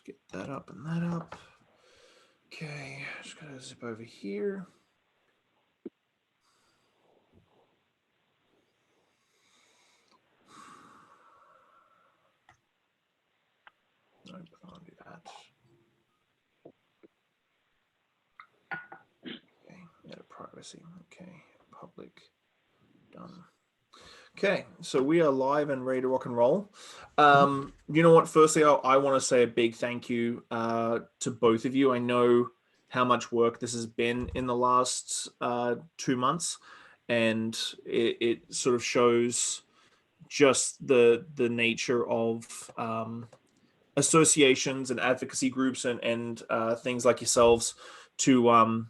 just get that up and that up. Okay, just gotta zip over here. No, I can't do that. Okay, edit privacy. Okay, public, done. Okay, so we are live and ready to rock and roll. You know what? Firstly, I want to say a big thank you to both of you. I know how much work this has been in the last 2 months, and it sort of shows just the nature of associations and advocacy groups and things like yourselves to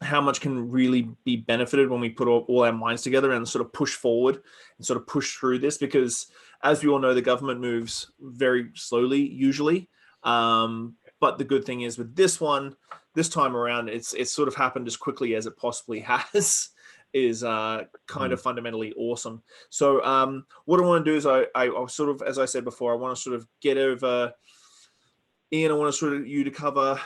how much can really be benefited when we put all our minds together and sort of push forward and sort of push through this, because as we all know, the government moves very slowly usually. But the good thing is with this time around, it's sort of happened as quickly as it possibly has is kind of fundamentally awesome. So what I want to do is I sort of, as I said before, I want to sort of get over, Ian, I want to sort of you to cover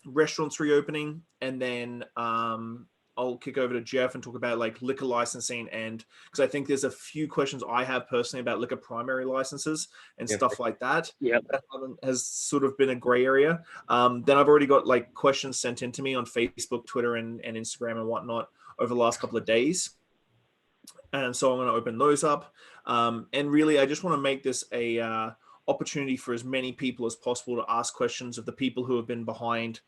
restaurants reopening, and then I'll kick over to Jeff and talk about like liquor licensing, and because I think there's a few questions I have personally about liquor primary licenses and stuff like that. Yeah, that has sort of been a gray area. Then I've already got like questions sent in to me on Facebook, Twitter, and Instagram and whatnot over the last couple of days, and so I'm going to open those up. And really, I just want to make this a opportunity for as many people as possible to ask questions of the people who have been behind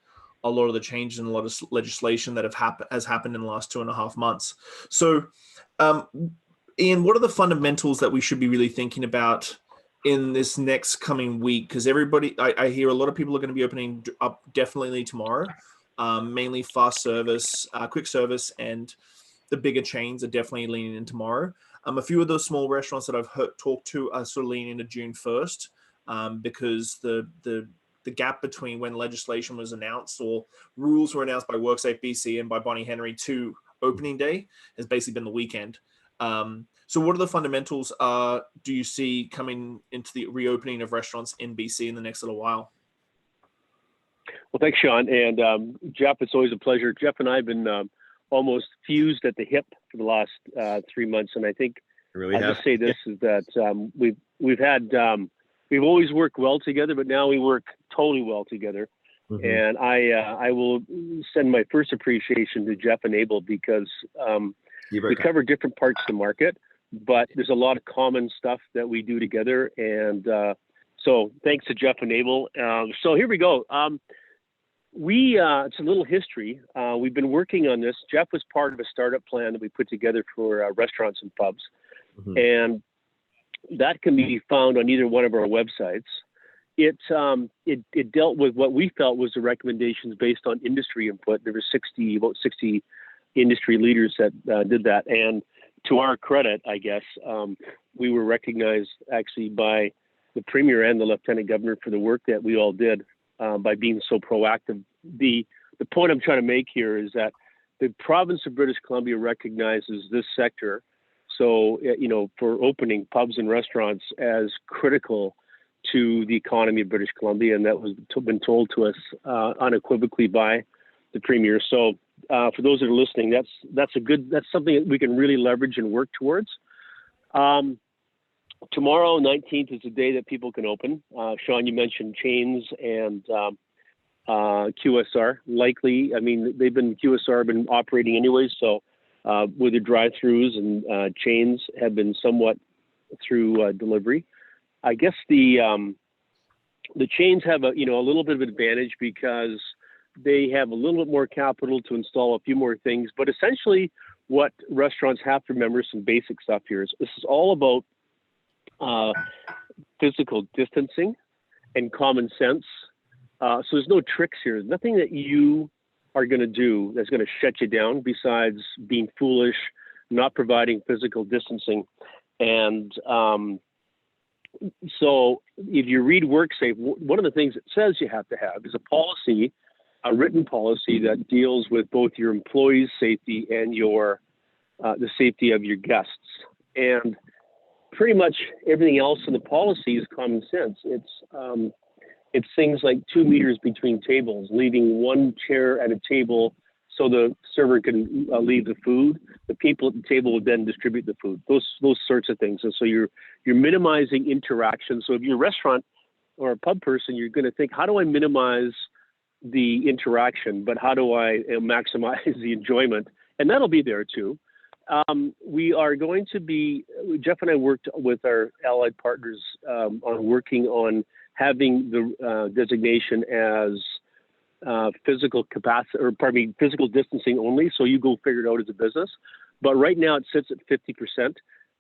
a lot of the changes and a lot of legislation that has happened in the last 2.5 months. So, Ian, what are the fundamentals that we should be really thinking about in this next coming week? Because I hear a lot of people are going to be opening up definitely tomorrow, mainly fast service, quick service, and the bigger chains are definitely leaning in tomorrow. A few of those small restaurants that I've talked to are sort of leaning into June 1st because the gap between when legislation was announced or rules were announced by WorkSafe BC and by Bonnie Henry to opening day has basically been the weekend. So what are the fundamentals do you see coming into the reopening of restaurants in BC in the next little while? Well, thanks, Sean. And Jeff, it's always a pleasure. Jeff and I have been almost fused at the hip for the last 3 months. And I think I'll just say this is that we've always worked well together, but now we work totally well together. Mm-hmm. And I will send my first appreciation to Jeff and Abel because we cover different parts of the market, but there's a lot of common stuff that we do together. And so thanks to Jeff and Abel. So here we go. It's a little history. We've been working on this. Jeff was part of a startup plan that we put together for restaurants and pubs. Mm-hmm. And that can be found on either one of our websites. It dealt with what we felt was the recommendations based on industry input. There were about 60 industry leaders that did that. And to our credit, I guess, we were recognized actually by the Premier and the Lieutenant Governor for the work that we all did by being so proactive. The point I'm trying to make here is that the province of British Columbia recognizes this sector, so for opening pubs and restaurants as critical to the economy of British Columbia, and that was been told to us unequivocally by the Premier. So for those that are listening, that's something that we can really leverage and work towards. Tomorrow, 19th, is the day that people can open. Sean, you mentioned chains and QSR. Likely, QSR have been operating anyway, so with the drive-throughs and chains have been somewhat through delivery. I guess the chains have a little bit of advantage because they have a little bit more capital to install a few more things. But essentially, what restaurants have to remember, some basic stuff here, is this is all about physical distancing and common sense. So there's no tricks here. There's nothing that you are going to do that's going to shut you down besides being foolish, not providing physical distancing. And so if you read WorkSafe, one of the things it says you have to have is a written policy that deals with both your employees' safety and the safety of your guests. And pretty much everything else in the policy is common sense. It's things like 2 meters between tables, leaving one chair at a table so the server can leave the food. The people at the table will then distribute the food. Those sorts of things. And so you're minimizing interaction. So if you're a restaurant or a pub person, you're going to think, how do I minimize the interaction, but how do I maximize the enjoyment? And that'll be there too. We are going to be, Jeff and I worked with our allied partners on working on having the designation as physical capacity, or pardon me, physical distancing only. So you go figure it out as a business. But right now it sits at 50%.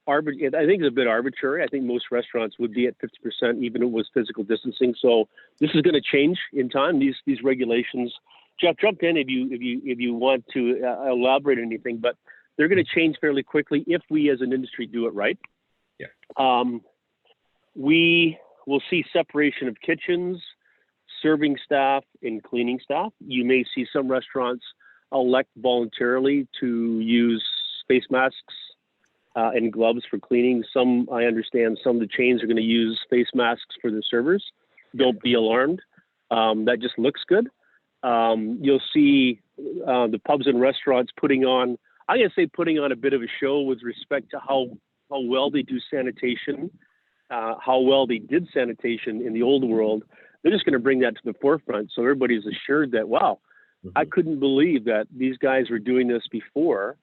I think it's a bit arbitrary. I think most restaurants would be at 50%, even if it was physical distancing. So this is going to change in time. These regulations. Jeff, jump in if you want to elaborate on anything. But they're going to change fairly quickly if we, as an industry, do it right. Yeah. We will see separation of kitchens, serving staff, and cleaning staff. You may see some restaurants elect voluntarily to use face masks and gloves for cleaning. Some, I understand, some of the chains are going to use face masks for their servers. Don't be alarmed. That just looks good. You'll see the pubs and restaurants putting on a bit of a show with respect to how well they do sanitation, how well they did sanitation in the old world. They're just going to bring that to the forefront, so everybody's assured that, wow, I couldn't believe that these guys were doing this before.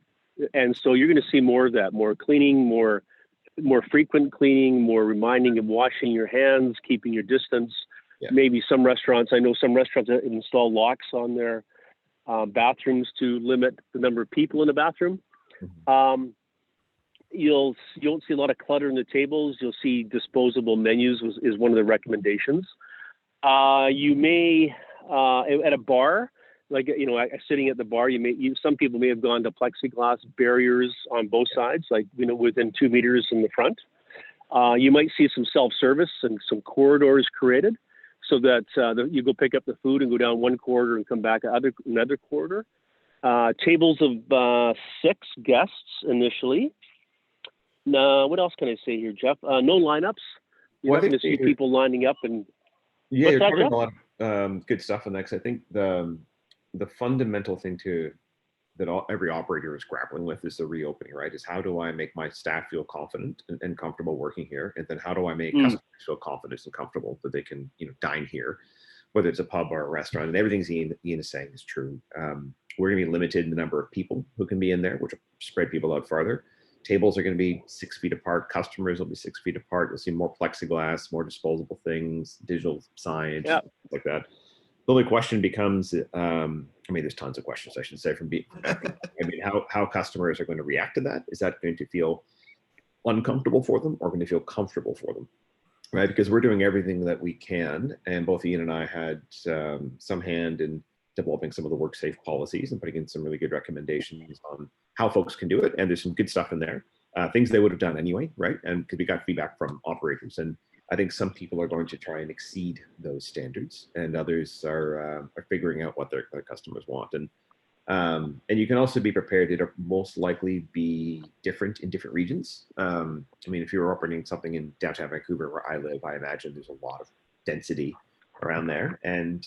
And so you're going to see more of that, more cleaning, more frequent cleaning, more reminding of washing your hands, keeping your distance. Yeah. Maybe I know some restaurants install locks on their bathrooms to limit the number of people in the bathroom. You won't see a lot of clutter in the tables. You'll see disposable menus is one of the recommendations. You may, at a bar, like, sitting at the bar, some people may have gone to plexiglass barriers on both sides, like, within 2 meters in the front. You might see some self-service and some corridors created so that you go pick up the food and go down one corridor and come back another corridor. Tables of 6 guests initially. What else can I say here, Jeff? No lineups. You're not going to see people lining up. And yeah, you're covering a lot of good stuff on that, because I think the fundamental thing that every operator is grappling with is the reopening, right? Is how do I make my staff feel confident and comfortable working here? And then how do I make customers feel confident and comfortable that they can, dine here, whether it's a pub or a restaurant? And everything Ian is saying is true. We're going to be limited in the number of people who can be in there, which will spread people out farther. Tables are going to be 6 feet apart. Customers will be 6 feet apart. You'll see more plexiglass, more disposable things, digital signage, like that. The only question becomes, there's tons of questions, I should say, how customers are going to react to that. Is that going to feel uncomfortable for them or going to feel comfortable for them, right? Because we're doing everything that we can, and both Ian and I had some hand in developing some of the WorkSafe policies and putting in some really good recommendations on how folks can do it. And there's some good stuff in there, things they would have done anyway, right? And because we got feedback from operators, and I think some people are going to try and exceed those standards, and others are figuring out what their customers want. And you can also be prepared. It'll most likely be different in different regions. If you're operating something in downtown Vancouver, where I live, I imagine there's a lot of density around there, and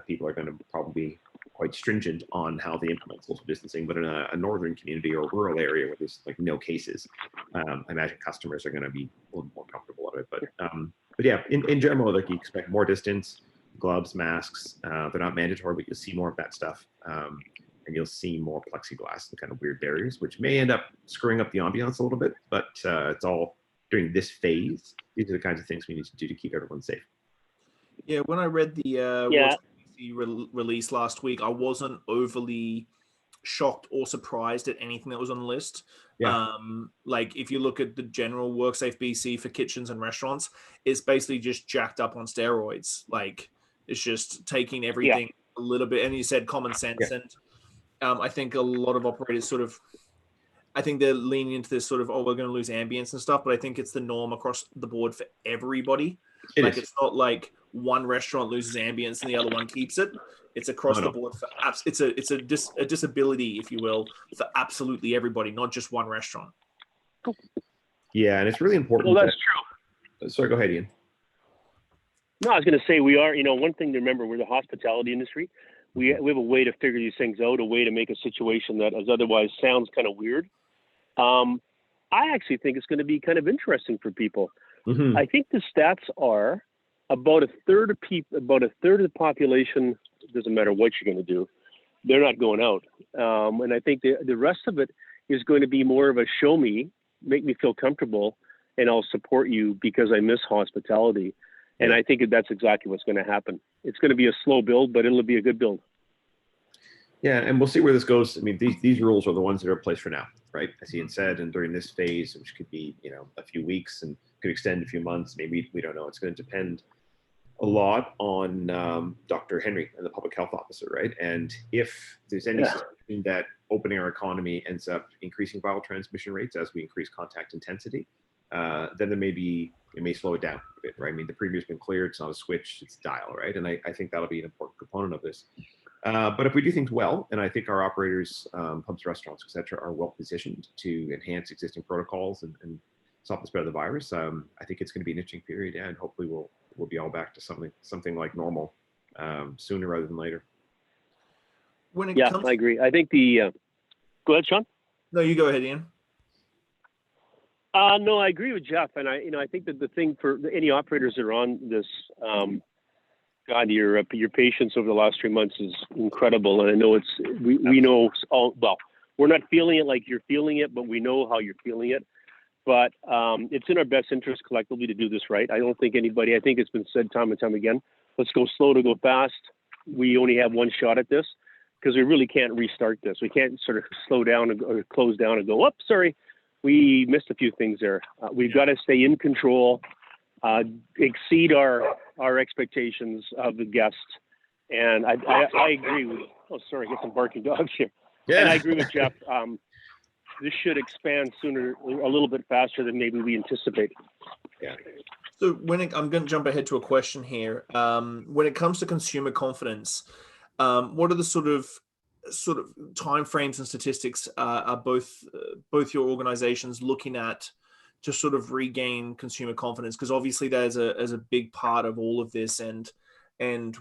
people are going to probably be quite stringent on how they implement social distancing. But in a northern community or rural area where there's like no cases, I imagine customers are going to be a little more comfortable with it. But yeah, in general, like, you expect more distance, gloves, masks. They're not mandatory, but you'll see more of that stuff, and you'll see more plexiglass and kind of weird barriers, which may end up screwing up the ambiance a little bit. But it's all during this phase. These are the kinds of things we need to do to keep everyone safe. Yeah, when I read the release last week, I wasn't overly shocked or surprised at anything that was on the list. Yeah. Like, if you look at the general WorkSafe BC for kitchens and restaurants, it's basically just jacked up on steroids. Like, it's just taking everything a little bit. And you said common sense, and I think a lot of operators I think they're leaning into this sort of, we're going to lose ambience and stuff, but I think it's the norm across the board for everybody. It's not like one restaurant loses ambience and the other one keeps it. It's across the board for it's a disability, if you will, for absolutely everybody, not just one restaurant. Yeah, and it's really important. Well, that's true. Sorry, go ahead, Ian. No, I was going to say we are, one thing to remember, we're the hospitality industry. We have a way to figure these things out, a way to make a situation that is otherwise sounds kind of weird. I actually think it's going to be kind of interesting for people. Mm-hmm. I think the stats are about a third of the population, it doesn't matter what you're going to do, they're not going out. And I think the rest of it is going to be more of a show me, make me feel comfortable, and I'll support you because I miss hospitality. And I think that's exactly what's going to happen. It's going to be a slow build, but it'll be a good build. Yeah, and we'll see where this goes. I mean, these rules are the ones that are in place for now, right? As Ian said, and during this phase, which could be, a few weeks and could extend a few months, maybe we don't know. It's going to depend a lot on Dr. Henry and the public health officer, right? And if there's any suspicion that opening our economy ends up increasing viral transmission rates as we increase contact intensity, then there may be, it may slow it down a bit, right? I mean, the preview's been cleared, it's not a switch, it's a dial, right? And I think that'll be an important component of this. But if we do things well, and I think our operators, pubs, restaurants, et cetera, are well positioned to enhance existing protocols and stop the spread of the virus, I think it's going to be an interesting period, and hopefully we'll be all back to something like normal sooner rather than later. I agree. I think go ahead, Sean. No, you go ahead, Ian. No, I agree with Jeff, and I think that the thing for any operators that are on this, God, your patience over the last 3 months is incredible, and I know we know all well. We're not feeling it like you're feeling it, but we know how you're feeling it. But it's in our best interest collectively to do this right. I think it's been said time and time again, let's go slow to go fast. We only have one shot at this because we really can't restart this. We can't sort of slow down or close down and go, sorry, we missed a few things there. We've got to stay in control, exceed our expectations of the guests. And I agree with, I got some barking dogs here. Yeah. And I agree with Jeff. This should expand sooner, a little bit faster than maybe we anticipate. Yeah. So I'm going to jump ahead to a question here. When it comes to consumer confidence, what are the sort of timeframes and statistics are both your organizations looking at to sort of regain consumer confidence? Because obviously there's a big part of all of this, and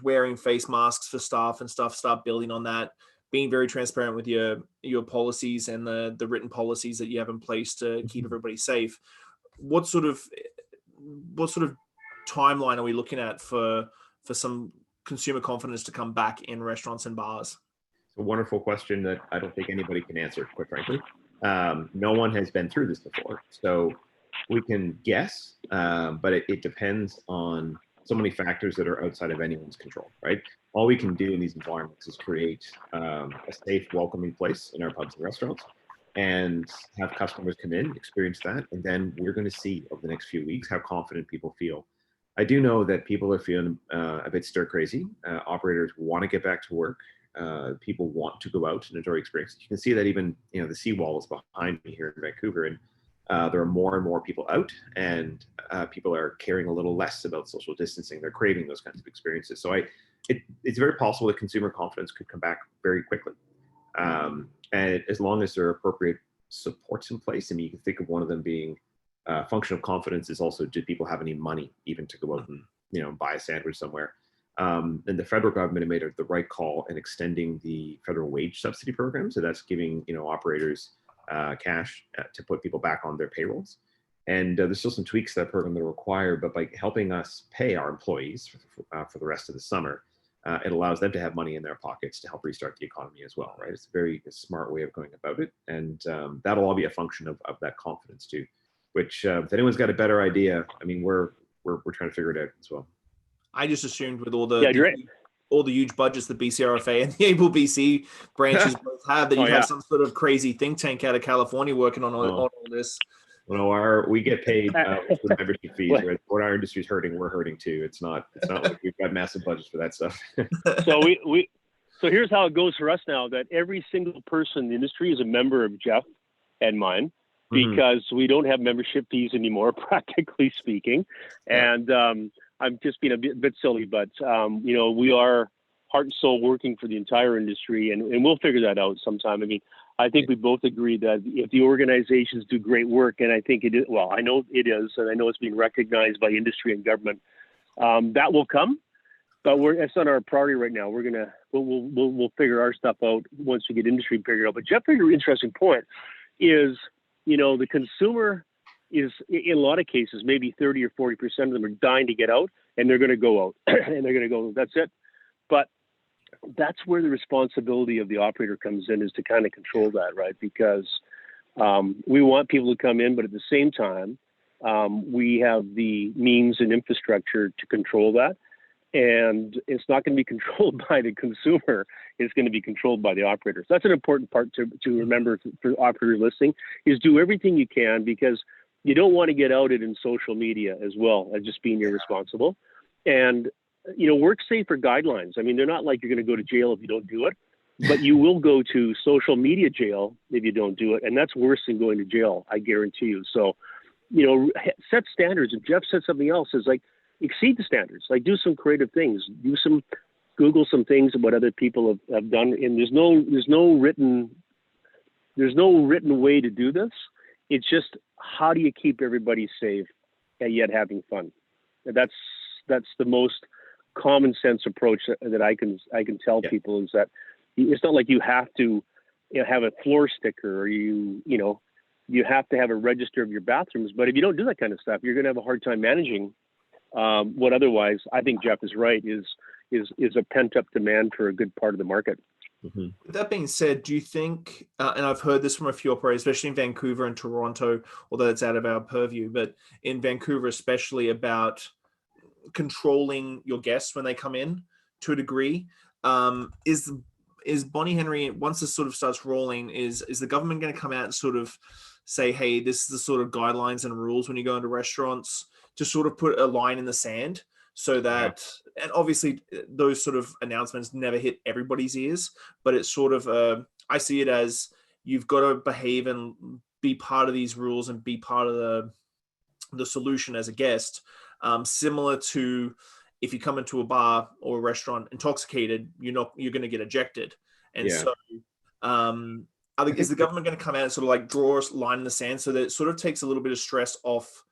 wearing face masks for staff and stuff, start building on that. Being very transparent with your policies and the written policies that you have in place to keep everybody safe. What sort of timeline are we looking at for some consumer confidence to come back in restaurants and bars? It's a wonderful question that I don't think anybody can answer, quite frankly. No one has been through this before, so we can guess, but it depends on so many factors that are outside of anyone's control, right? All we can do in these environments is create a safe, welcoming place in our pubs and restaurants and have customers come in, experience that, and then we're going to see over the next few weeks how confident people feel. I do know that people are feeling a bit stir crazy. Operators want to get back to work. People want to go out and enjoy experiences. You can see that even, the seawall is behind me here in Vancouver, and there are more and more people out, and people are caring a little less about social distancing. They're craving those kinds of experiences. So it's very possible that consumer confidence could come back very quickly. And as long as there are appropriate supports in place, I mean, you can think of one of them being function of confidence is also, do people have any money even to go out and, buy a sandwich somewhere? And the federal government made the right call in extending the federal wage subsidy program. So that's giving, operators cash to put people back on their payrolls. And there's still some tweaks to that program that are required, but by helping us pay our employees for the rest of the summer, it allows them to have money in their pockets to help restart the economy as well, right? It's a very smart way of going about it. And that'll all be a function of that confidence too, which if anyone's got a better idea, I mean, we're trying to figure it out as well. I just assumed with all the huge budgets that BCRFA and the Able BC branches both have, that you have some sort of crazy think tank out of California working on all this. Well, we get paid with membership fees. Right? When our industry's hurting, we're hurting too. It's not like we've got massive budgets for that stuff. So here's how it goes for us now: that every single person in the industry is a member of Jeff and mine, because we don't have membership fees anymore, practically speaking. And I'm just being a bit silly, but we are heart and soul working for the entire industry, and we'll figure that out sometime. I mean, I think we both agree that if the organizations do great work, and I think it is, well, I know it is, and I know it's being recognized by industry and government, That will come, but it's not our priority right now. We'll figure our stuff out once we get industry figured out. But Jeff made an interesting point is, the consumer is, in a lot of cases, maybe 30 or 40% of them are dying to get out, and they're going to go out and they're going to go, that's it. But that's where the responsibility of the operator comes in, is to kind of control that, right? Because we want people to come in, but at the same time, we have the means and infrastructure to control that. And it's not going to be controlled by the consumer. It's going to be controlled by the operators. That's an important part to remember for operators listening, is do everything you can, because you don't want to get outed in social media as well as just being irresponsible. And, work safer guidelines. I mean, they're not like you're going to go to jail if you don't do it, but you will go to social media jail if you don't do it. And that's worse than going to jail, I guarantee you. So, set standards. And Jeff said something else, is like, exceed the standards, like do some creative things, Google some things about other people have done. And there's no written way to do this. It's just, how do you keep everybody safe and yet having fun? And that's the most common sense approach that I can tell people, is that it's not like you have to have a floor sticker, or you have to have a register of your bathrooms. But if you don't do that kind of stuff, you're going to have a hard time managing what otherwise, I think Jeff is right, is a pent up demand for a good part of the market. Mm-hmm. With that being said, do you think, and I've heard this from a few operators, especially in Vancouver and Toronto, although it's out of our purview, but in Vancouver especially, about controlling your guests when they come in to a degree, is Bonnie Henry, once this sort of starts rolling, is the government going to come out and sort of say, hey, this is the sort of guidelines and rules when you go into restaurants, to sort of put a line in the sand, so that, and obviously those sort of announcements never hit everybody's ears, but it's sort of, I see it as, you've got to behave and be part of these rules and be part of the solution as a guest, similar to if you come into a bar or a restaurant intoxicated, you're going to get ejected. And so I think, is the government going to come out and sort of like draw a line in the sand, so that it sort of takes a little bit of stress off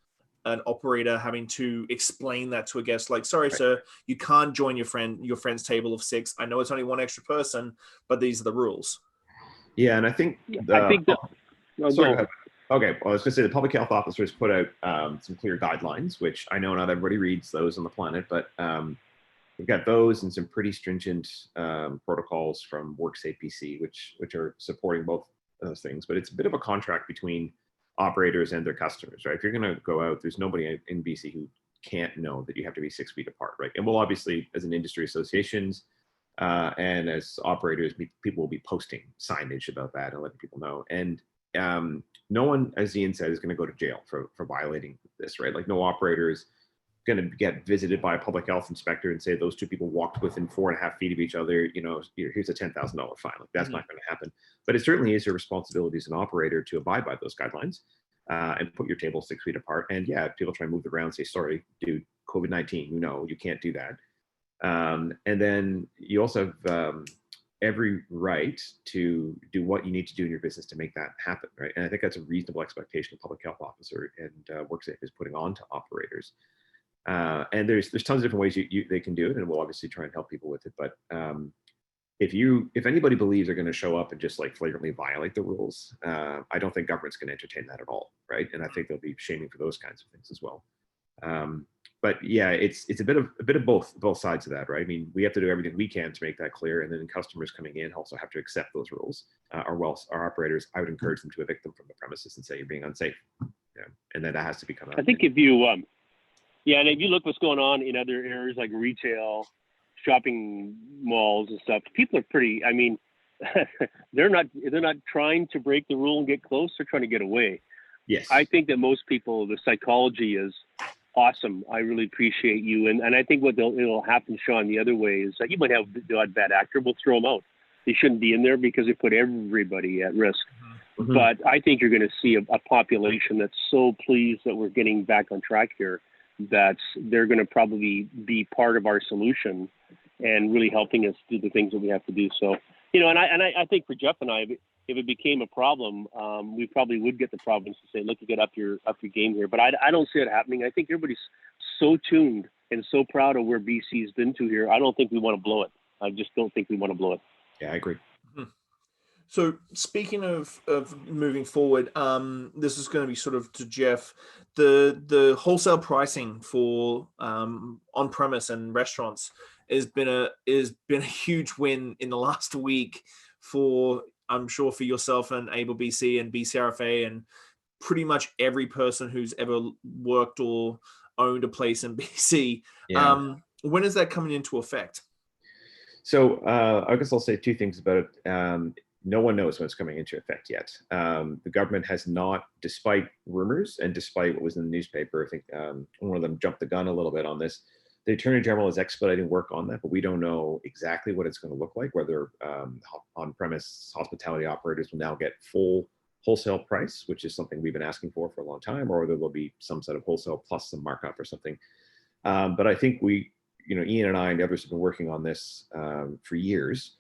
an operator having to explain that to a guest, like, sorry, sir, you can't join your friend's table of 6. I know it's only one extra person, but these are the rules. Yeah, and I think okay, well, I was going to say the public health officers put out some clear guidelines, which I know not everybody reads those on the planet, but we've got those and some pretty stringent protocols from WorkSafe BC, which are supporting both those things. But it's a bit of a contract between operators and their customers, right? If you're going to go out, there's nobody in BC who can't know that you have to be 6 feet apart, right? And we'll obviously, as an industry associations and as operators, people will be posting signage about that and letting people know. And no one, as Ian said, is going to go to jail for violating this, right? Like, no operator is going to get visited by a public health inspector and say those two people walked within 4.5 feet of each other, here's a $10,000 fine. Like, that's not going to happen. But it certainly is your responsibility as an operator to abide by those guidelines and put your table 6 feet apart. And yeah, people try and move around and say, sorry, dude, COVID-19, you can't do that. And then you also have every right to do what you need to do in your business to make that happen, right? And I think that's a reasonable expectation a public health officer and WorkSafe is putting on to operators. And there's tons of different ways they can do it, and we'll obviously try and help people with it. But if anybody believes they're going to show up and just like flagrantly violate the rules, I don't think government's going to entertain that at all, right? And I think they'll be shaming for those kinds of things as well. But yeah, it's a bit of both sides of that, right? I mean, we have to do everything we can to make that clear, and then customers coming in also have to accept those rules. Our operators, I would encourage them to evict them from the premises and say you're being unsafe, and then that has to become. I think if you, and if you look what's going on in other areas like retail, shopping malls and stuff, people are pretty. I mean, they're not trying to break the rule and get close. They're trying to get away. Yes, I think that most people, the psychology is awesome. I really appreciate you. And I think it'll happen, Sean, the other way is that you might have the odd bad actor. We'll throw them out. They shouldn't be in there because they put everybody at risk. Mm-hmm. But I think you're going to see a population that's so pleased that we're getting back on track here, that they're going to probably be part of our solution and really helping us do the things that we have to do. So, and I think for Jeff and I, if it became a problem, we probably would get the province to say, look, you get up your game here. But I don't see it happening. I think everybody's so tuned and so proud of where BC's been to here. I don't think we want to blow it. I just don't think we want to blow it. Yeah, I agree. So speaking of moving forward, this is going to be sort of to Jeff, the wholesale pricing for on-premise and restaurants has been a huge win in the last week for, I'm sure, for yourself and Able BC and BCRFA and pretty much every person who's ever worked or owned a place in BC. Yeah. When is that coming into effect? So I guess I'll say two things about it. No one knows when it's coming into effect yet. The government has not, despite rumors and despite what was in the newspaper, I think one of them jumped the gun a little bit on this. The Attorney General is expediting work on that, but we don't know exactly what it's going to look like, whether on-premise hospitality operators will now get full wholesale price, which is something we've been asking for a long time, or there will be some sort of wholesale plus some markup or something. But I think Ian and I and others have been working on this for years.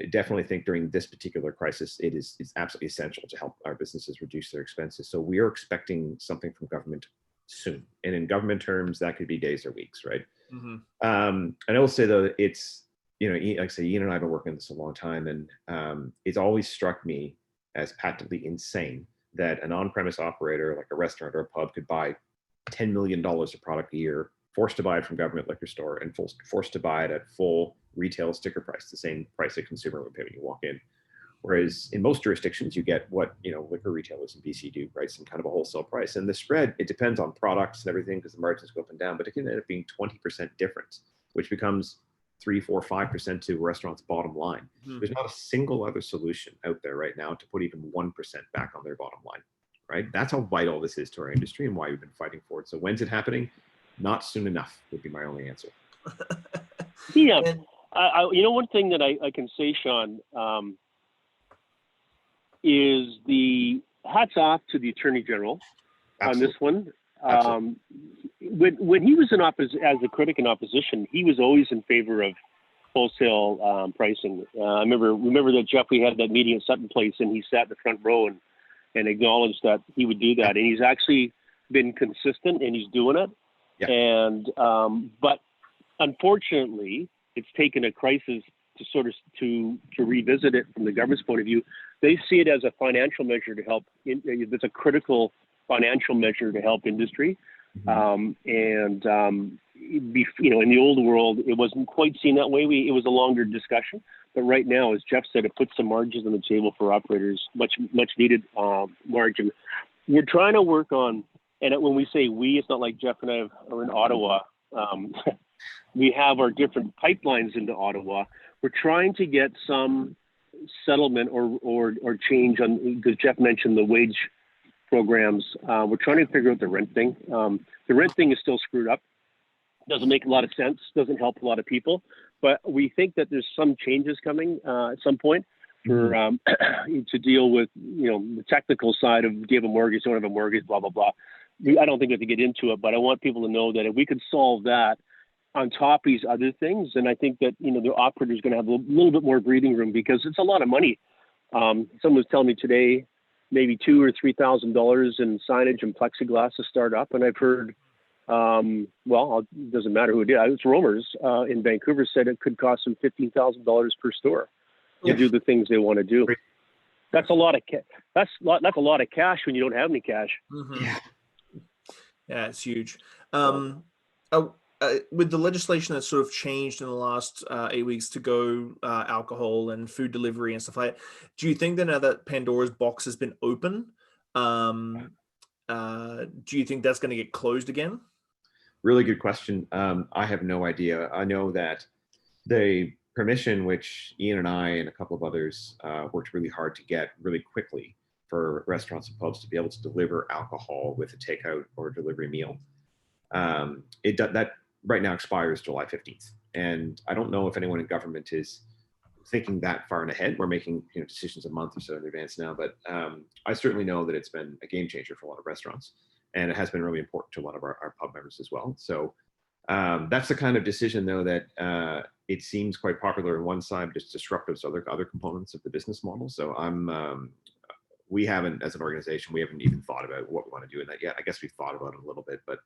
I definitely think during this particular crisis, it's absolutely essential to help our businesses reduce their expenses. So we are expecting something from government soon. And in government terms, that could be days or weeks, right? Mm-hmm. And I will say, though, it's, like I say, Ian and I have been working on this a long time. And it's always struck me as patently insane that an on-premise operator, like a restaurant or a pub, could buy $10 million of product a year, forced to buy it from government liquor store, and forced to buy it at full retail sticker price, the same price a consumer would pay when you walk in. Whereas in most jurisdictions, you get what liquor retailers in BC do, right? Some kind of a wholesale price. And the spread, it depends on products and everything because the margins go up and down, but it can end up being 20% difference, which becomes 3, 4, 5% to a restaurant's bottom line. Mm-hmm. There's not a single other solution out there right now to put even 1% back on their bottom line, right? That's how vital this is to our industry and why we've been fighting for it. So when's it happening? Not soon enough would be my only answer. Yeah. One thing that I can say, Sean, is the hats off to the Attorney General on this one. When he was in as a critic in opposition, he was always in favor of wholesale pricing. I remember that Jeff, we had that meeting at Sutton Place, and he sat in the front row and acknowledged that he would do that. And he's actually been consistent, and he's doing it. Yeah. And but unfortunately, it's taken a crisis to revisit it from the government's point of view. They see it as a financial measure to help. It's a critical financial measure to help industry. Mm-hmm. In the old world, it wasn't quite seen that way. It was a longer discussion. But right now, as Jeff said, it puts some margins on the table for operators, much needed margin. We're trying to work on, and when we say we, it's not like Jeff and I are in Ottawa. We have our different pipelines into Ottawa. We're trying to get some settlement or change on, because Jeff mentioned the wage programs. We're trying to figure out the rent thing. The rent thing is still screwed up. Doesn't make a lot of sense. Doesn't help a lot of people. But we think that there's some changes coming at some point for to deal with the technical side of, do you have a mortgage, don't have a mortgage, blah blah blah. I don't think we have to get into it, but I want people to know that if we could solve that on top of these other things, then I think that the operator is going to have a little bit more breathing room, because it's a lot of money. Someone was telling me today, maybe $2,000 or $3,000 in signage and plexiglass to start up, and I've heard, it doesn't matter who it is. It's rumors in Vancouver said it could cost them $15,000 per store to do the things they want to do. That's a lot of that's a lot of cash when you don't have any cash. Mm-hmm. Yeah, it's huge. With the legislation that's sort of changed in the last 8 weeks to go alcohol and food delivery and stuff like that, do you think that now that Pandora's box has been open, do you think that's going to get closed again? Really good question. I have no idea. I know that the permission, which Ian and I and a couple of others worked really hard to get really quickly for restaurants and pubs to be able to deliver alcohol with a takeout or delivery meal, that right now expires July 15th. And I don't know if anyone in government is thinking that far ahead. We're making decisions a month or so in advance now, but I certainly know that it's been a game changer for a lot of restaurants, and it has been really important to a lot of our pub members as well. So that's the kind of decision, though, that it seems quite popular on one side, just disruptive to other components of the business model. So we haven't, as an organization, we haven't even thought about what we want to do in that yet. I guess we've thought about it a little bit, but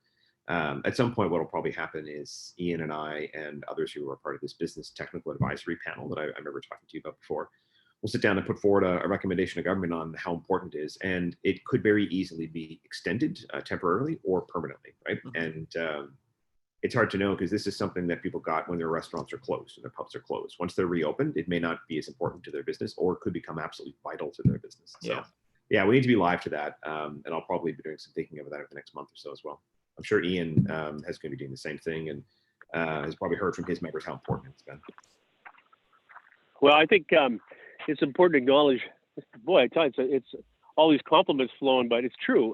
At some point, what will probably happen is Ian and I and others who are part of this business technical advisory panel that I remember talking to you about before, we'll sit down and put forward a recommendation to government on how important it is. And it could very easily be extended temporarily or permanently, right? And it's hard to know because this is something that people got when their restaurants are closed and their pubs are closed. Once they're reopened, it may not be as important to their business or could become absolutely vital to their business. So yeah, we need to be live to that. And I'll probably be doing some thinking of that over the next month or so as well. I'm sure Ian is going to be doing the same thing and has probably heard from his members how important it's been. Well, I think it's important to acknowledge, boy, I tell you, it's all these compliments flowing, but it's true.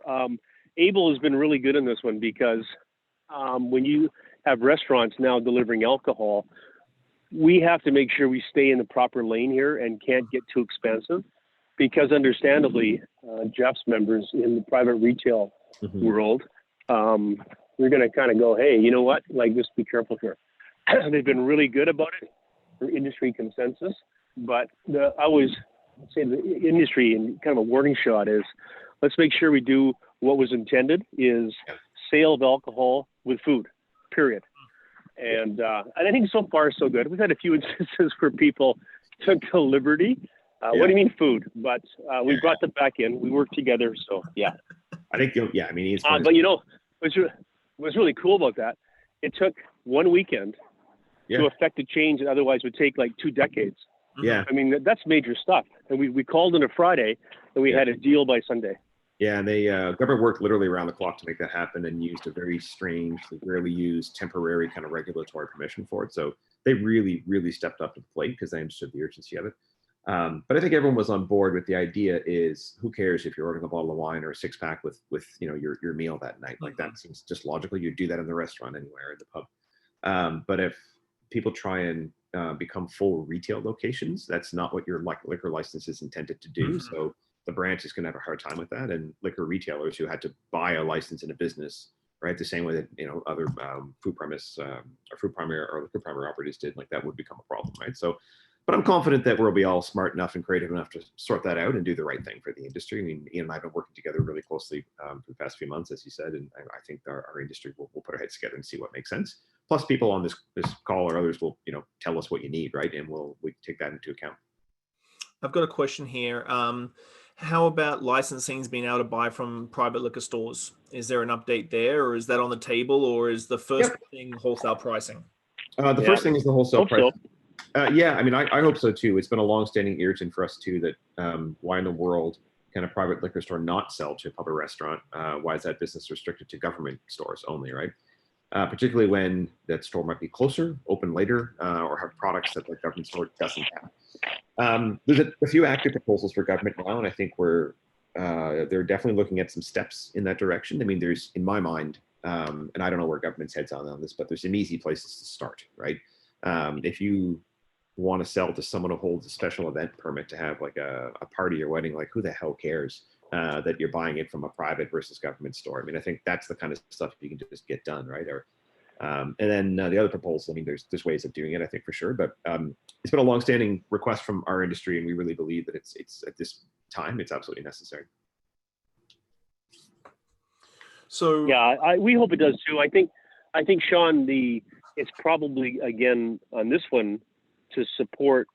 Able has been really good in this one because when you have restaurants now delivering alcohol, we have to make sure we stay in the proper lane here and can't get too expensive because understandably, Jeff's members in the private retail world, we're going to kind of go, hey, you know what? Like, just be careful here. They've been really good about it for industry consensus, but I always say the industry and kind of a warning shot is let's make sure we do what was intended is sale of alcohol with food, period. And I think so far so good. We've had a few instances where people took the liberty. What do you mean food? But we brought them back in. We worked together. So yeah. I think I mean it's but you know what's really cool about that? It took one weekend to affect a change that otherwise would take like 2 decades. Yeah. I mean that's major stuff. And we called on a Friday and we had a deal by Sunday. Yeah, and they government worked literally around the clock to make that happen and used a very strange, rarely used temporary kind of regulatory permission for it. So they really, really stepped up to the plate because they understood the urgency of it. But I think everyone was on board with the idea is who cares if you're ordering a bottle of wine or a 6-pack with you know your meal that night. Like that seems just logical. You'd do that in the restaurant anywhere, in the pub. But if people try and become full retail locations, that's not what your liquor license is intended to do. So the branch is going to have a hard time with that, and liquor retailers who had to buy a license in a business, right, the same way that other food premise or food primary or liquor primary operators did, like that would become a problem, right? So, but I'm confident that we'll be all smart enough and creative enough to sort that out and do the right thing for the industry. I mean, Ian and I have been working together really closely for the past few months, as you said, and I think our industry will put our heads together and see what makes sense. Plus, people on this call or others will tell us what you need, right, and we take that into account. I've got a question here. How about licensings being able to buy from private liquor stores? Is there an update there, or is that on the table, or is the first thing wholesale pricing? The first thing is the wholesale price. Yeah, I mean, I hope so too. It's been a long-standing irritant for us too that why in the world can a private liquor store not sell to a pub or restaurant? Why is that business restricted to government stores only, right? Particularly when that store might be closer, open later, or have products that the government store doesn't have. There's a few active proposals for government now, and I think they're definitely looking at some steps in that direction. I mean, there's, in my mind, and I don't know where government's head's on this, but there's some easy places to start, right? If you want to sell to someone who holds a special event permit to have like a party or wedding, like who the hell cares that you're buying it from a private versus government store? I mean, I think that's the kind of stuff you can just get done, right? Or and then the other proposal, I mean, there's ways of doing it, I think, for sure. But it's been a longstanding request from our industry, and we really believe that it's at this time, it's absolutely necessary. So yeah, we hope it does too. I think Sean, it's probably again on this one to support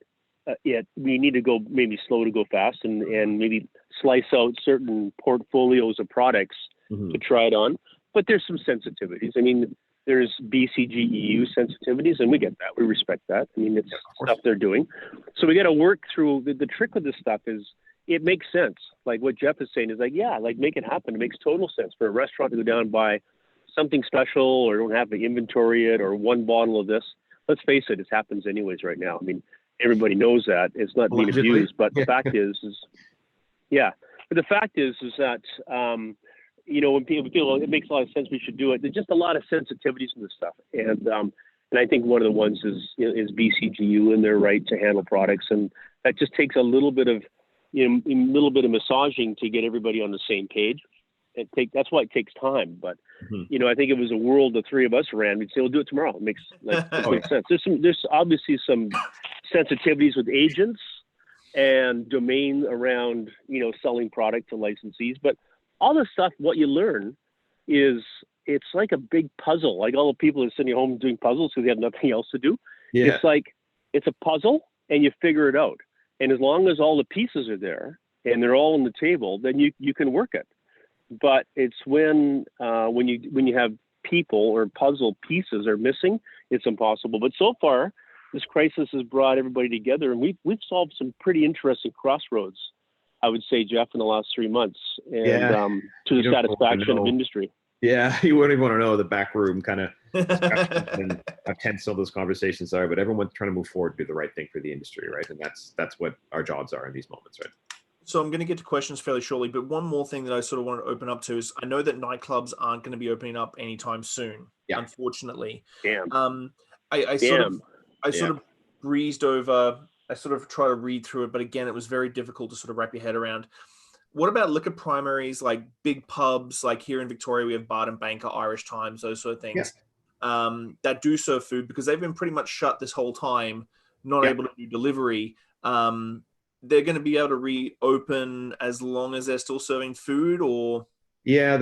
it. We need to go maybe slow to go fast, and maybe slice out certain portfolios of products to try it on. But there's some sensitivities. I mean, there's BCGEU sensitivities, and we get that. We respect that. I mean, it's stuff they're doing. So we got to work through. The trick with this stuff is it makes sense. Like what Jeff is saying is like, yeah, like make it happen. It makes total sense for a restaurant to go down and buy something special, or don't have to inventory it, or one bottle of this. Let's face it, it happens anyways right now. I mean, everybody knows that. It's not being abused, but the fact is yeah. But the fact is that, when people feel it makes a lot of sense, we should do it. There's just a lot of sensitivities in this stuff. And I think one of the ones is BCGU and their right to handle products. And that just takes a little bit of massaging to get everybody on the same page. That's why it takes time. But, I think if it was a world the three of us ran, we'd say, we'll do it tomorrow. It makes sense. There's obviously some sensitivities with agents and domain around, selling product to licensees. But all this stuff, what you learn is it's like a big puzzle. Like all the people that are sitting at home doing puzzles because they have nothing else to do. Yeah. It's like it's a puzzle, and you figure it out. And as long as all the pieces are there and they're all on the table, then you can work it. But it's when you have people or puzzle pieces are missing, it's impossible. But so far, this crisis has brought everybody together, and we've solved some pretty interesting crossroads, I would say, Jeff, in the last 3 months, and to the satisfaction of industry. Yeah, you wouldn't even want to know the back room kind of and how tense some of those conversations are, but everyone's trying to move forward, do the right thing for the industry, right? And that's what our jobs are in these moments, right? So I'm going to get to questions fairly shortly, but one more thing that I sort of want to open up to is I know that nightclubs aren't going to be opening up anytime soon, unfortunately. Damn. I sort of breezed over. I sort of try to read through it, but again, it was very difficult to sort of wrap your head around. What about liquor primaries, like big pubs, like here in Victoria, we have Bard and Banker, Irish Times, those sort of things, that do serve food because they've been pretty much shut this whole time, not able to do delivery. They're going to be able to reopen as long as they're still serving food, or? Yeah,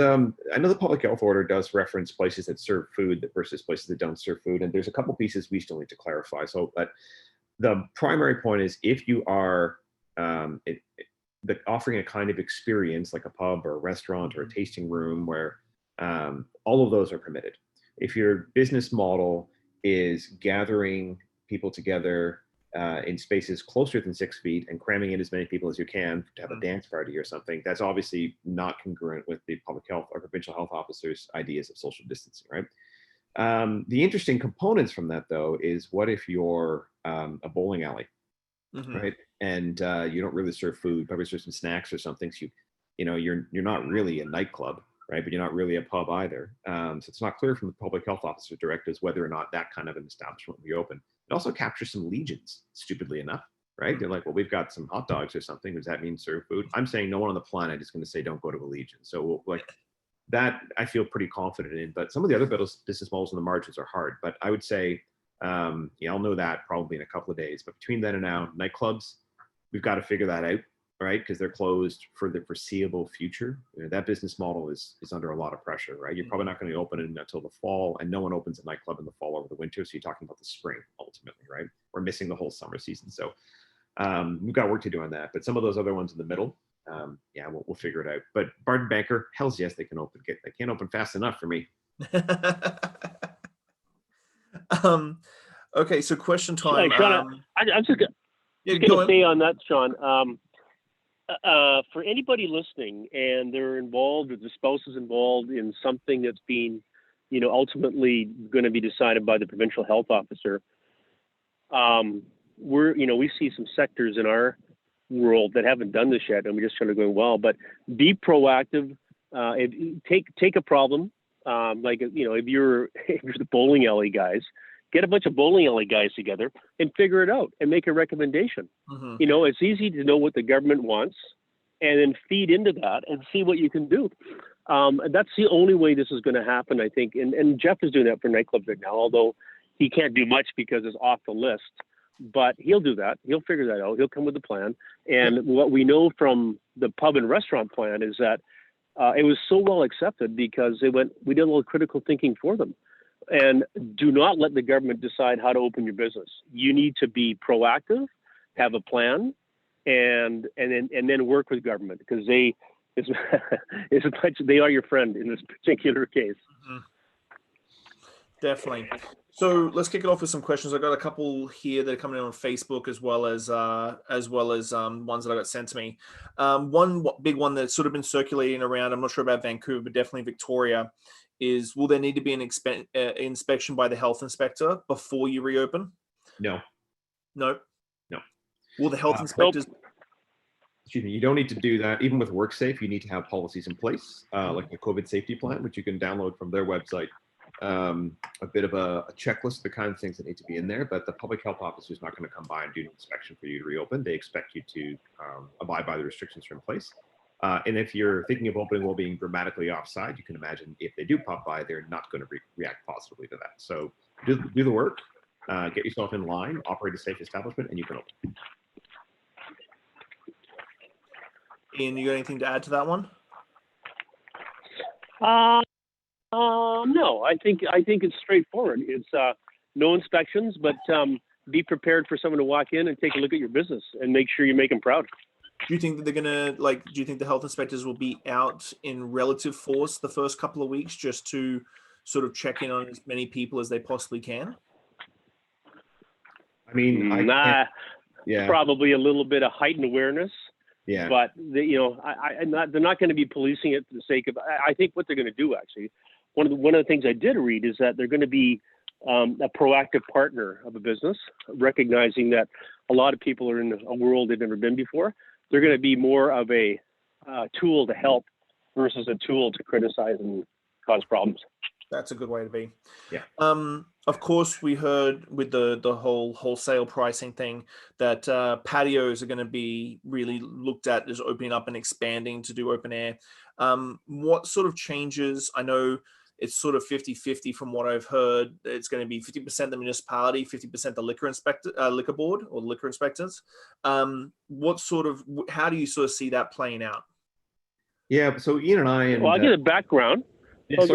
I know the public health order does reference places that serve food versus places that don't serve food. And there's a couple pieces we still need to clarify. So but the primary point is if you are offering a kind of experience like a pub or a restaurant or a tasting room where all of those are permitted. If your business model is gathering people together in spaces closer than 6 feet and cramming in as many people as you can to have a dance party or something, that's obviously not congruent with the public health or provincial health officers' ideas of social distancing, right? The interesting components from that, though, is what if you're a bowling alley, right? And you don't really serve food, probably serve some snacks or something. So you're not really a nightclub, right? But you're not really a pub either. So it's not clear from the public health officer directives whether or not that kind of an establishment will be open. It also captures some legions, stupidly enough, right? They're like, well, we've got some hot dogs or something. Does that mean serve food? I'm saying no one on the planet is going to say don't go to a legion. So like that, I feel pretty confident in. But some of the other business models on the margins are hard. But I would say, I'll know that probably in a couple of days. But between then and now, nightclubs, we've got to figure that out, right? Because they're closed for the foreseeable future. That business model is under a lot of pressure, right? You're probably not going to open it until the fall, and no one opens a nightclub in the fall over the winter. So you're talking about the spring ultimately, right? We're missing the whole summer season. So we've got work to do on that. But some of those other ones in the middle, we'll figure it out. But Bard and Banker, hells yes, they can open. They can't open fast enough for me. Okay, so question time. Sean, I'm just gonna say on that, Sean. For anybody listening and they're involved or the spouse is involved in something that's being, ultimately going to be decided by the provincial health officer, we see some sectors in our world that haven't done this yet, and we're just trying to go well. But be proactive. Take a problem, if you're the bowling alley guys, get a bunch of bowling alley guys together and figure it out and make a recommendation. It's easy to know what the government wants and then feed into that and see what you can do. That's the only way this is going to happen, I think. And Jeff is doing that for nightclubs right now, although he can't do much because it's off the list. But he'll do that. He'll figure that out. He'll come with a plan. And what we know from the pub and restaurant plan is that it was so well accepted because we did a little critical thinking for them. And do not let the government decide how to open your business. You need to be proactive, have a plan, and then work with government because they are your friend in this particular case. Definitely. So let's kick it off with some questions. I got a couple here that are coming in on Facebook as well as ones that I got sent to me. One big one that's sort of been circulating around, I'm not sure about Vancouver, but definitely Victoria, is will there need to be an inspection by the health inspector before you reopen? No. Will the health inspectors? Excuse me, you don't need to do that. Even with WorkSafe, you need to have policies in place, like the COVID safety plan, which you can download from their website. A bit of a checklist of the kind of things that need to be in there, but the public health officer is not going to come by and do an inspection for you to reopen. They expect you to abide by the restrictions that are in place. And if you're thinking of opening while being dramatically offside, you can imagine if they do pop by, they're not going to react positively to that. So do the work, get yourself in line, operate a safe establishment, and you can open. Ian, you got anything to add to that one? no. I think it's straightforward. It's no inspections, but be prepared for someone to walk in and take a look at your business and make sure you make them proud. Do you think that they're gonna do you think the health inspectors will be out in relative force the first couple of weeks just to sort of check in on as many people as they possibly can? I mean, probably a little bit of heightened awareness. Yeah. But they're not going to be policing it for the sake of. I think what they're going to do, actually, one of the things I did read is that they're going to be a proactive partner of a business, recognizing that a lot of people are in a world they've never been before. They're going to be more of a tool to help versus a tool to criticize and cause problems. That's a good way to be. Yeah. Of course, we heard with the whole wholesale pricing thing that patios are going to be really looked at as opening up and expanding to do open air. What sort of changes? I know it's sort of 50-50 from what I've heard. It's going to be 50% the municipality, 50% the liquor board or liquor inspectors. How do you sort of see that playing out? Yeah. So Ian and I. I'll give a background. Well,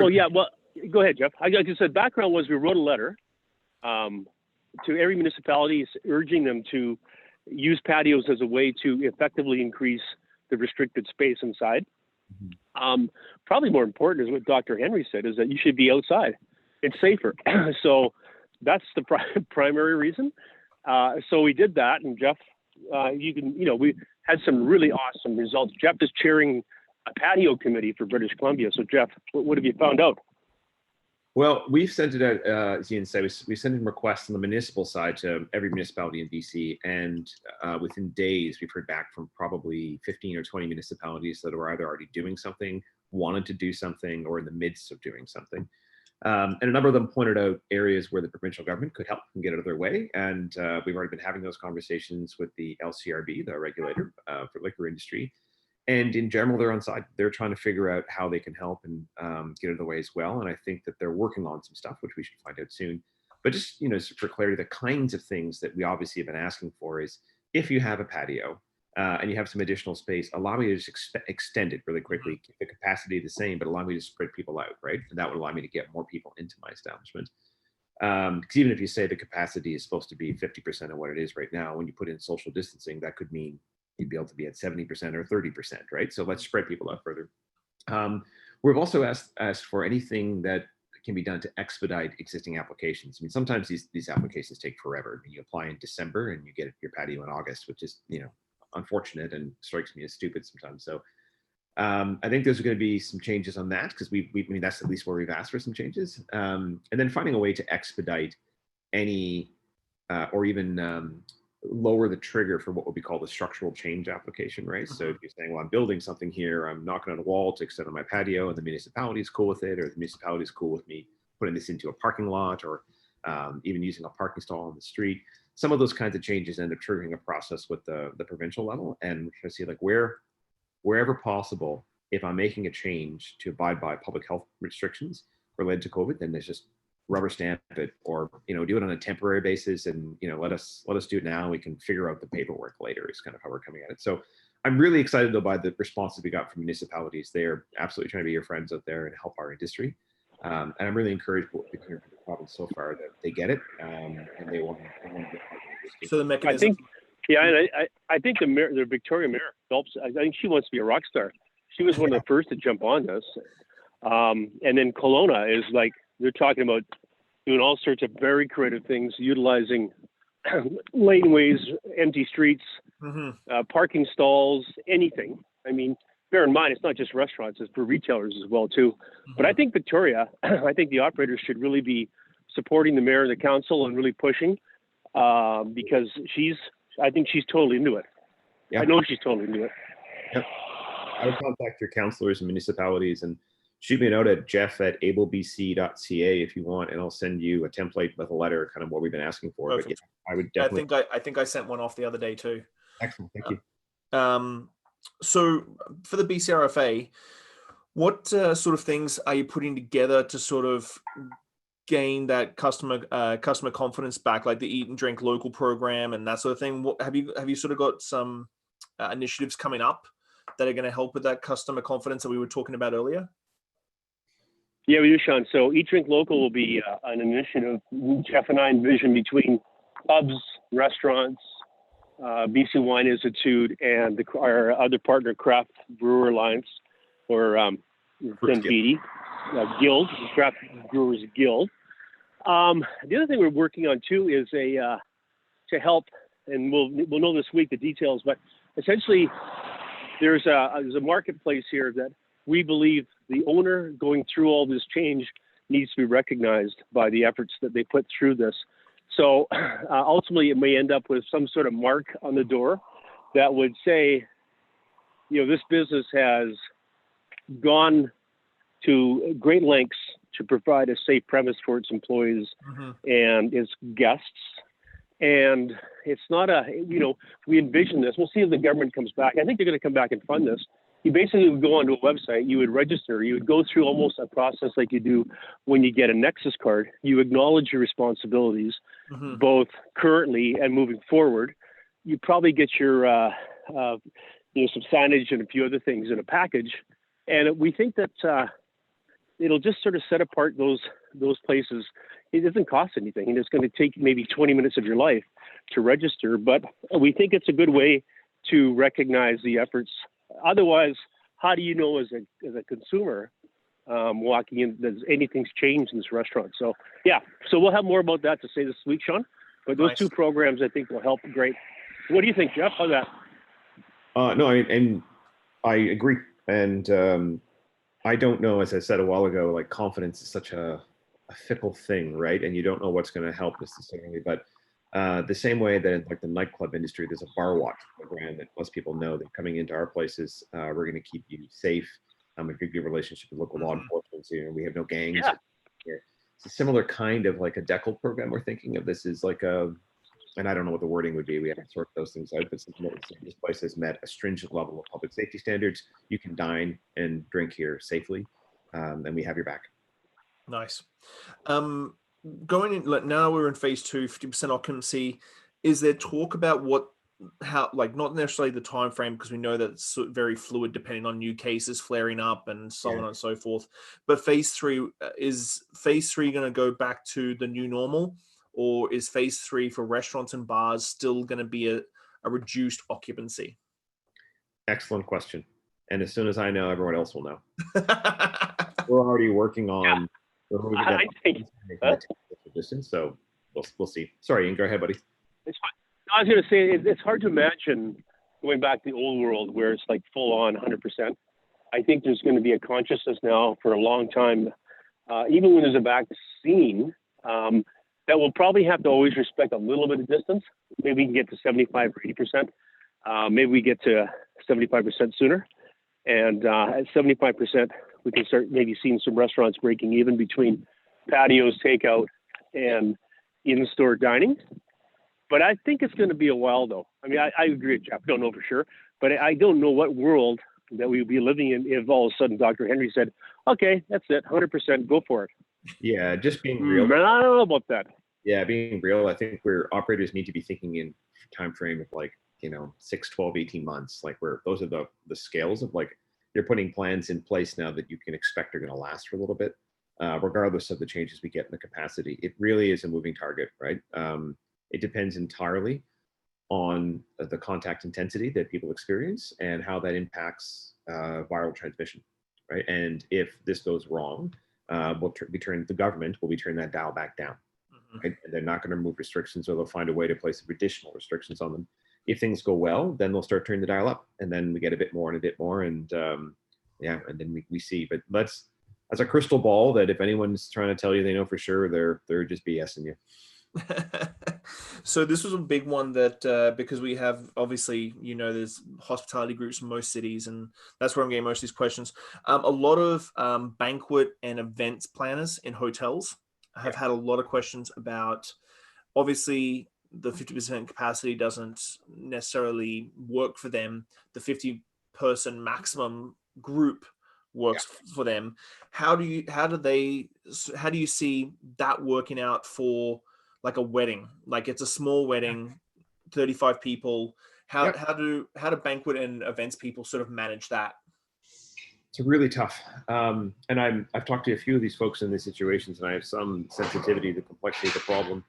go ahead, Jeff. Like I said, background was we wrote a letter to every municipality urging them to use patios as a way to effectively increase the restricted space inside. Mm-hmm. Probably more important is what Dr. Henry said, is that you should be outside. It's safer. So that's the primary reason. So we did that, and Jeff, we had some really awesome results. Jeff is chairing a patio committee for British Columbia. So Jeff, what have you found out? Well, we've sent it out, as Ian said, we sent in requests on the municipal side to every municipality in BC, and within days, we've heard back from probably 15 or 20 municipalities that were either already doing something, wanted to do something, or in the midst of doing something. And a number of them pointed out areas where the provincial government could help and get out of their way, and we've already been having those conversations with the LCRB, the regulator for liquor industry. And in general, they're on side. They're trying to figure out how they can help and get out of the way as well. And I think that they're working on some stuff, which we should find out soon. But just, for clarity, the kinds of things that we obviously have been asking for is if you have a patio and you have some additional space, allow me to just extend it really quickly, keep the capacity the same, but allow me to spread people out, right? And that would allow me to get more people into my establishment. Because even if you say the capacity is supposed to be 50% of what it is right now, when you put in social distancing, that could mean you'd be able to be at 70% or 30%, right? So let's spread people out further. We've also asked for anything that can be done to expedite existing applications. I mean, sometimes these applications take forever. I mean, you apply in December and you get your patio in August, which is, unfortunate and strikes me as stupid sometimes. So I think there's going to be some changes on that, because I mean, that's at least where we've asked for some changes. And then finding a way to expedite any or even lower the trigger for what would be called a structural change application, right? Mm-hmm. So if you're saying, well, I'm building something here, I'm knocking on a wall to extend on my patio, and the municipality is cool with it, or the municipality is cool with me putting this into a parking lot, or even using a parking stall on the street. Some of those kinds of changes end up triggering a process with the provincial level, and we're trying to see like wherever possible, if I'm making a change to abide by public health restrictions related to COVID, then there's just rubber stamp it, or do it on a temporary basis, and let us do it now. We can figure out the paperwork later. Is kind of how we're coming at it. So I'm really excited though by the responses we got from municipalities. They are absolutely trying to be your friends out there and help our industry. And I'm really encouraged what we've heard from the province so far, that they get it and they want to get it. So the mechanism. I think the Victoria mayor helps. I think she wants to be a rock star. She was one of the first to jump on this. And then Kelowna is like, they're talking about doing all sorts of very creative things, utilizing laneways, empty streets, parking stalls, anything. I mean, bear in mind, it's not just restaurants, it's for retailers as well, too. Mm-hmm. But I think Victoria, I think the operators should really be supporting the mayor and the council and really pushing because I think she's totally into it. Yep. I know she's totally into it. Yep. I would contact your councillors and municipalities and shoot me a note at jeff@ablebc.ca if you want, and I'll send you a template with a letter, kind of what we've been asking for. Perfect. But yeah, I would definitely. I think I sent one off the other day too. Excellent, thank you. So for the BCRFA, what sort of things are you putting together to sort of gain that customer confidence back, like the Eat and Drink Local program and that sort of thing? Have you sort of got some initiatives coming up that are going to help with that customer confidence that we were talking about earlier? Yeah, we do, Sean. So Eat Drink Local will be an initiative Jeff and I envision between pubs, restaurants, BC Wine Institute, and our other partner, Craft Brewer Alliance, or Beatty, Guild, Craft Brewers Guild. The other thing we're working on too is to help, and we'll know this week the details, but essentially there's a marketplace here that we believe the owner going through all this change needs to be recognized by the efforts that they put through this. So ultimately, it may end up with some sort of mark on the door that would say, this business has gone to great lengths to provide a safe premise for its employees and its guests. And it's not we envision this. We'll see if the government comes back. I think they're going to come back and fund this. You basically would go onto a website, you would register, you would go through almost a process like you do when you get a Nexus card. You acknowledge your responsibilities, both currently and moving forward. You probably get your, some signage and a few other things in a package. And we think that it'll just sort of set apart those places. It doesn't cost anything, and it's going to take maybe 20 minutes of your life to register. But we think it's a good way to recognize the efforts. Otherwise, how do you know as a consumer walking in that anything's changed in this restaurant? So we'll have more about that to say this week, Sean. But those two programs I think will help great. What do you think, Jeff? How's that? No, and I agree. And I don't know, as I said a while ago, like confidence is such a fickle thing, right? And you don't know what's going to help necessarily. But the same way that in like the nightclub industry, there's a bar watch program that most people know that coming into our places, we're going to keep you safe. A good relationship with local law enforcement. So, we have no gangs. Yeah. It's a similar kind of like a decal program we're thinking of. This is like and I don't know what the wording would be. We haven't sorted those things out, but this place has met a stringent level of public safety standards. You can dine and drink here safely, and we have your back. Nice. Going in, now we're in phase 2, 50% occupancy. Is there talk about how, like, not necessarily the time frame, because we know that it's very fluid depending on new cases flaring up and so on and so forth. But phase 3, is phase 3 going to go back to the new normal? Or is phase 3 for restaurants and bars still going to be a reduced occupancy? Excellent question. And as soon as I know, everyone else will know. We're already working on. I think distance, so we'll see. Sorry, Ian, go ahead, buddy. It's fine. I was going to say it's hard to imagine going back to the old world where it's like full on 100%. I think there's going to be a consciousness now for a long time, even when there's a vaccine. That will probably have to always respect a little bit of distance. Maybe we can get to 75 or 80%. Maybe we get to 75% sooner. And at 75%, we can start maybe seeing some restaurants breaking even between patios, takeout, and in-store dining. But I think it's going to be a while, though. I mean, I agree with Jeff. I don't know for sure. But I don't know what world that we would be living in if all of a sudden Dr. Henry said, okay, that's it, 100%, go for it. Yeah, just being real. I don't know about that. Yeah, being real, I think operators need to be thinking in time frame of like, 6, 12, 18 months. Like those are the scales of like, you're putting plans in place now that you can expect are going to last for a little bit, regardless of the changes we get in the capacity. It really is a moving target, right? It depends entirely on the contact intensity that people experience and how that impacts viral transmission, right? And if this goes wrong, the government will be turning that dial back down. Right? And they're not going to remove restrictions, or they'll find a way to place additional restrictions on them. If things go well, then they'll start turning the dial up, and then we get a bit more and a bit more, and and then we see. But that's a crystal ball that if anyone's trying to tell you they know for sure, they're just BSing you. So this was a big one that because we have obviously there's hospitality groups in most cities, and that's where I'm getting most of these questions. A lot of banquet and events planners in hotels have had a lot of questions about, obviously the 50% capacity doesn't necessarily work for them. The 50-person maximum group works for them. How do you see that working out for like a wedding? Like it's a small wedding, 35 people. How do banquet and events people sort of manage that? It's really tough. And I've talked to a few of these folks in these situations, and I have some sensitivity to the complexity of the problem.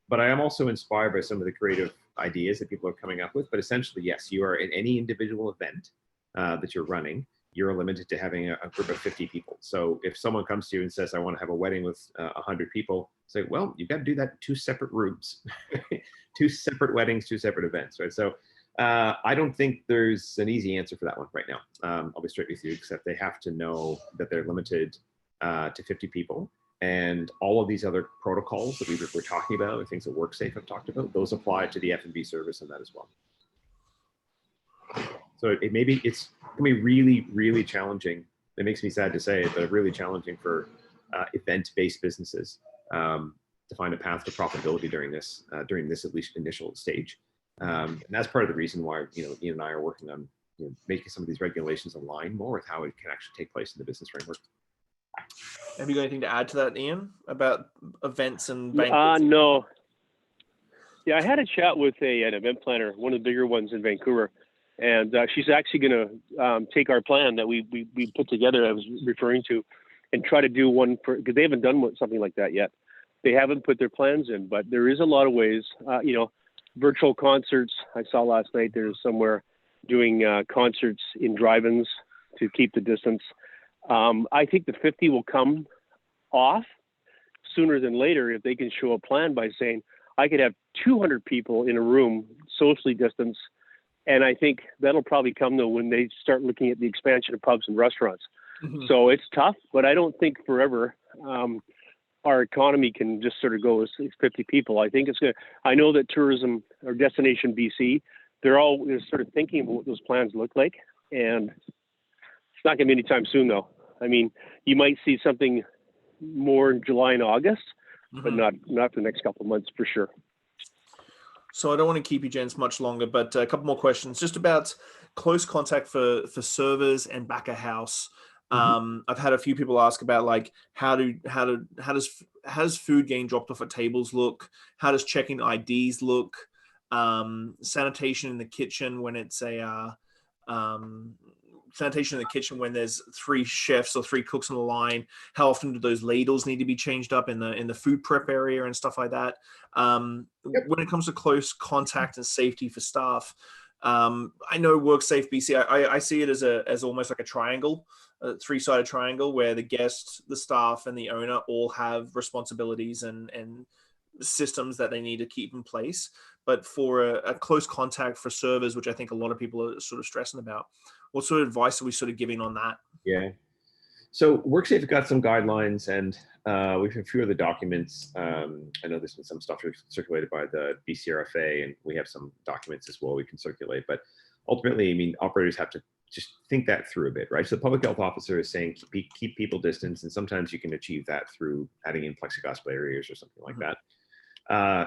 But I am also inspired by some of the creative ideas that people are coming up with. But essentially, yes, you are in any individual event that you're running, you're limited to having a group of 50 people. So if someone comes to you and says, I want to have a wedding with 100 people, say, well, you've got to do that in 2 separate rooms, 2 separate weddings, 2 separate events, right? So I don't think there's an easy answer for that one right now. I'll be straight with you, except they have to know that they're limited to 50 people. And all of these other protocols that we were talking about, or things that WorkSafe have talked about, those apply to the F&B service and that as well. So it's going to be really, really challenging. It makes me sad to say it, but really challenging for event-based businesses to find a path to profitability during this at least initial stage. And that's part of the reason why Ian and I are working on making some of these regulations align more with how it can actually take place in the business framework. Have you got anything to add to that, Ian, about events and banquets? No. Yeah, I had a chat with an event planner, one of the bigger ones in Vancouver, and she's actually going to take our plan that we put together, I was referring to, and try to do one because they haven't done something like that yet. They haven't put their plans in, but there is a lot of ways, virtual concerts. I saw last night there's somewhere doing concerts in drive-ins to keep the distance. I think the 50 will come off sooner than later if they can show a plan by saying, I could have 200 people in a room socially distanced. And I think that'll probably come though when they start looking at the expansion of pubs and restaurants. Mm-hmm. So it's tough, but I don't think forever our economy can just sort of go as 50 people. I think it's good. I know that tourism or Destination BC, they're sort of thinking about what those plans look like. And it's not going to be anytime soon though. I mean, you might see something more in July and August, mm-hmm. but not for the next couple of months for sure. So I don't want to keep you gents much longer, but a couple more questions just about close contact for servers and back of house. Mm-hmm. I've had a few people ask about like how does food getting dropped off at tables look? How does checking IDs look? Sanitation in the kitchen when it's sanitation in the kitchen when there's 3 chefs or 3 cooks on the line. How often do those ladles need to be changed up in the food prep area and stuff like that? Yep. When it comes to close contact and safety for staff, I know WorkSafe BC. I see it as almost like a triangle, a 3-sided triangle where the guests, the staff, and the owner all have responsibilities and systems that they need to keep in place. But for a close contact for servers, which I think a lot of people are sort of stressing about, what sort of advice are we sort of giving on that? Yeah. So WorkSafe got some guidelines, and we have a few of the documents. I know there's been some stuff circulated by the BCRFA, and we have some documents as well we can circulate. But ultimately, I mean, operators have to just think that through a bit, right? So the public health officer is saying keep people distance, and sometimes you can achieve that through adding in plexiglass barriers or something like mm-hmm. that.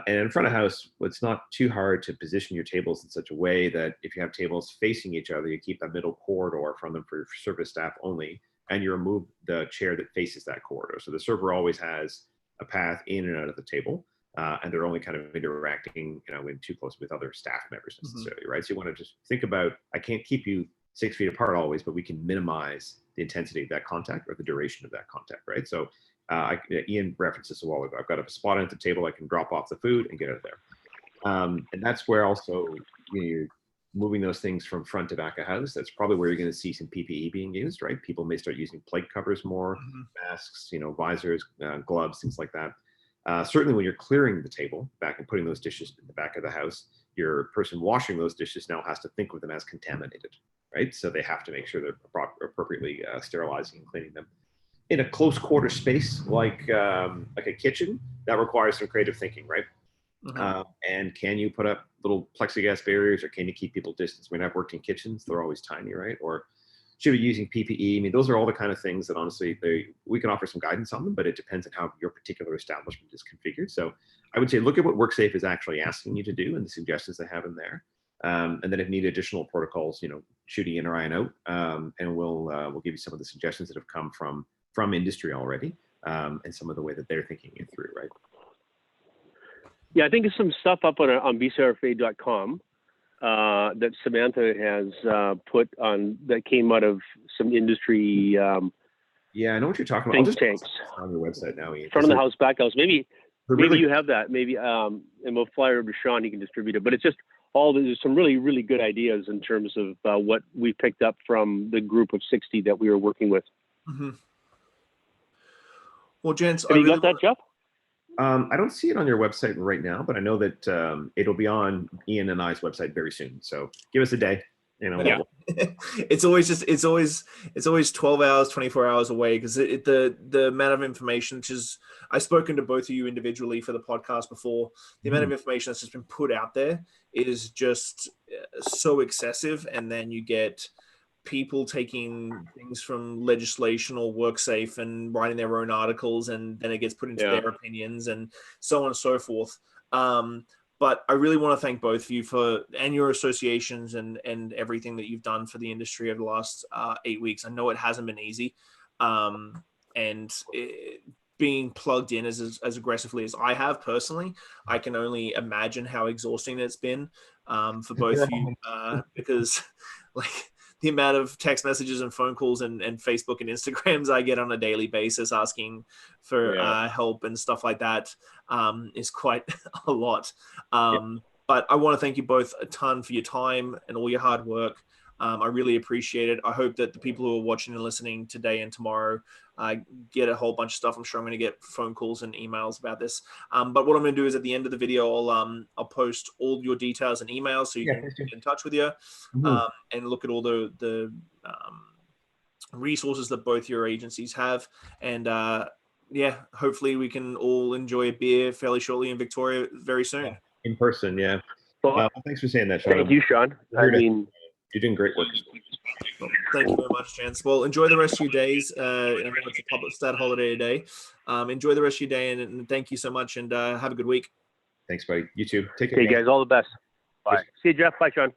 And in front of house, it's not too hard to position your tables in such a way that if you have tables facing each other, you keep a middle corridor from them for your service staff only, and you remove the chair that faces that corridor. So the server always has a path in and out of the table, and they're only kind of interacting, in too close with other staff members necessarily, mm-hmm. right? So you want to just think about, I can't keep you 6 feet apart always, but we can minimize the intensity of that contact or the duration of that contact, right? So Ian referenced this a while ago. I've got a spot at the table I can drop off the food and get out of there. And that's where also you're moving those things from front to back of house. That's probably where you're going to see some PPE being used, right? People may start using plate covers more, mm-hmm. masks, visors, gloves, things like that. Certainly when you're clearing the table back and putting those dishes in the back of the house, your person washing those dishes now has to think of them as contaminated, right? So they have to make sure they're appropriately sterilizing and cleaning them. In a close quarter space like a kitchen, that requires some creative thinking, right? Mm-hmm. And can you put up little plexiglass barriers, or can you keep people distance? I mean, I've worked in kitchens; they're always tiny, right? Or should be using PPE. I mean, those are all the kind of things that honestly we can offer some guidance on them, but it depends on how your particular establishment is configured. So I would say look at what WorkSafe is actually asking you to do and the suggestions they have in there. And then if need additional protocols, shoot Ian or Ryan out, and we'll give you some of the suggestions that have come from industry already, and some of the way that they're thinking it through, right? Yeah, I think there's some stuff up on BCRFA.com that Samantha has put on that came out of some industry Yeah, I know what you're talking about. I'll think just tanks. on your website now, Ian. Front of the house, back house. Maybe really, you have that. Maybe and we'll fly over to Sean. He can distribute it. But it's just there's some really, really good ideas in terms of what we picked up from the group of 60 that we were working with. Mm-hmm. Well, gents, have you got that, Jeff? I don't see it on your website right now, but I know that it'll be on Ian and I's website very soon. So give us a day. Yeah. it's always 12 hours, 24 hours away, because the amount of information, which is, I've spoken to both of you individually for the podcast before, the amount of information that's just been put out there is just so excessive. And then you get people taking things from legislation or WorkSafe and writing their own articles, and then it gets put into their opinions and so on and so forth. But I really want to thank both of you and your associations and everything that you've done for the industry over the last 8 weeks. I know it hasn't been easy, being plugged in as aggressively as I have personally, I can only imagine how exhausting it's been for both of you, because like the amount of text messages and phone calls and Facebook and Instagrams I get on a daily basis asking for help and stuff like that is quite a lot. But I want to thank you both a ton for your time and all your hard work. I really appreciate it. I hope that the people who are watching and listening today and tomorrow get a whole bunch of stuff. I'm sure I'm going to get phone calls and emails about this. But what I'm going to do is at the end of the video, I'll post all your details and emails so you can get in touch with you and look at all the resources that both your agencies have. And hopefully we can all enjoy a beer fairly shortly in Victoria very soon. In person, yeah. Well, thanks for saying that, Sean. Thank you, Sean. I mean, you're doing great work. Well, thank you very much, gents. Well, enjoy the rest of your days. I know it's a public stat holiday today. Enjoy the rest of your day, and thank you so much, and have a good week. Thanks, buddy. You too. Take care. Okay, guys. All the best. Bye. See you, Jeff. Bye, Sean.